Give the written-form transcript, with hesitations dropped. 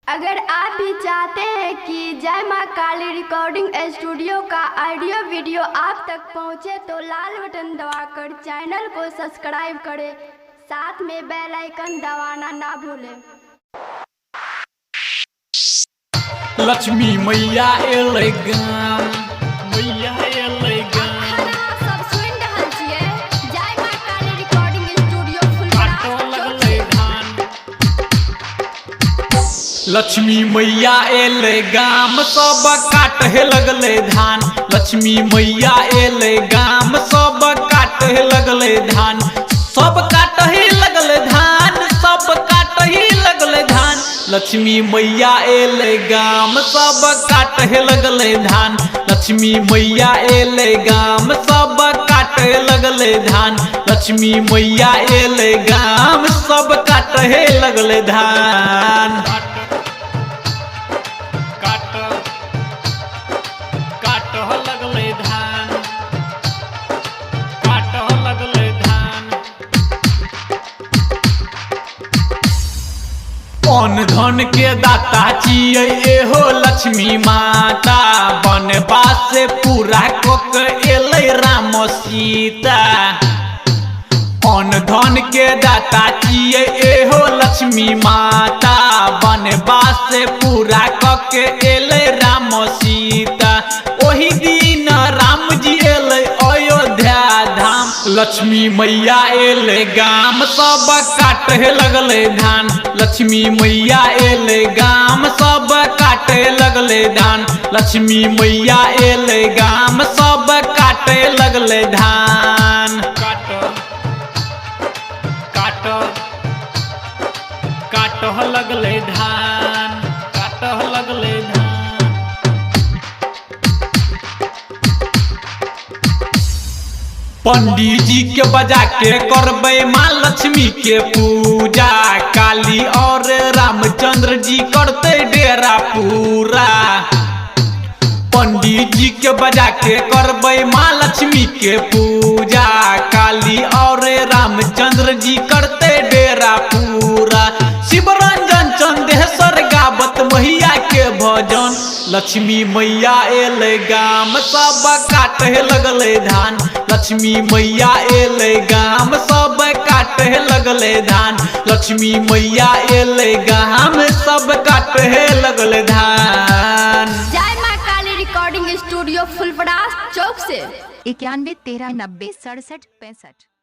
अगर आप भी चाहते हैं कि जय माँ काली रिकॉर्डिंग स्टूडियो का ऑडियो वीडियो आप तक पहुंचे तो लाल बटन दबाकर चैनल को सब्सक्राइब करें, साथ में बेल आइकन दबाना ना भूलें। लक्ष्मी मैया एलै गाम, मैया एलै गाम। सब सुन रहल छियै जय माँ काली रिकॉर्डिंग स्टूडियो फुलपरास लगलै धान। लक्ष्मी मैया एलै गाम, सब काटे लगलै धान। लक्ष्मी मैया एलै गाम, सब काटे लगलै धान। सब काटे लगलै धान, सब काटे लगलै धान। लक्ष्मी मैया एलै गाम, सब काटे लगलै धान। लक्ष्मी मैया एलै गाम, सब काटे लगलै धान। लक्ष्मी मैया एलै गाम, सब काटे लगलै धान। लगलै धान, काटह लगलै धान। अन्न धन के दाता छियै एहो लक्ष्मी माता, बनवास से पूरा कऽ के एलै राम सीता। अन्न धन के दाता छियै एहो लक्ष्मी माता, बनवास से पूरा कऽ के एलै राम सीता। ओही दिन राम जी एलै अयोध्या धाम। लक्ष्मी मैया एलै गाम, सब काटे लगलै धान। लक्ष्मी मैया एलै गाम, सब काटे लगलै धान। लक्ष्मी मैया एलै गाम, सब काटे लगलै धान। काटह लगलै धान, काटह लगलै धान। पंडित जी के बजा के करबै माँ लक्ष्मी के पूजा। काली और रामचंद्र जी करते डेरा पूरा। पंडित जी के बजा के करबै माँ लक्ष्मी के पूजा। काली और रामचंद्र जी करते डेरा पूरा। शिवरंजन चंदेश्वर गावत मैया के भजन। लक्ष्मी मैया एलै गाम, सब काटे लगलै धान। लक्ष्मी मैया एलै गाम, सब काटे लगलै धान। लक्ष्मी मैया एलै गाम, सब काटे लगलै धान। जय माँ काली रिकॉर्डिंग स्टूडियो फुलपरास चौक से 91 13 90 67 65।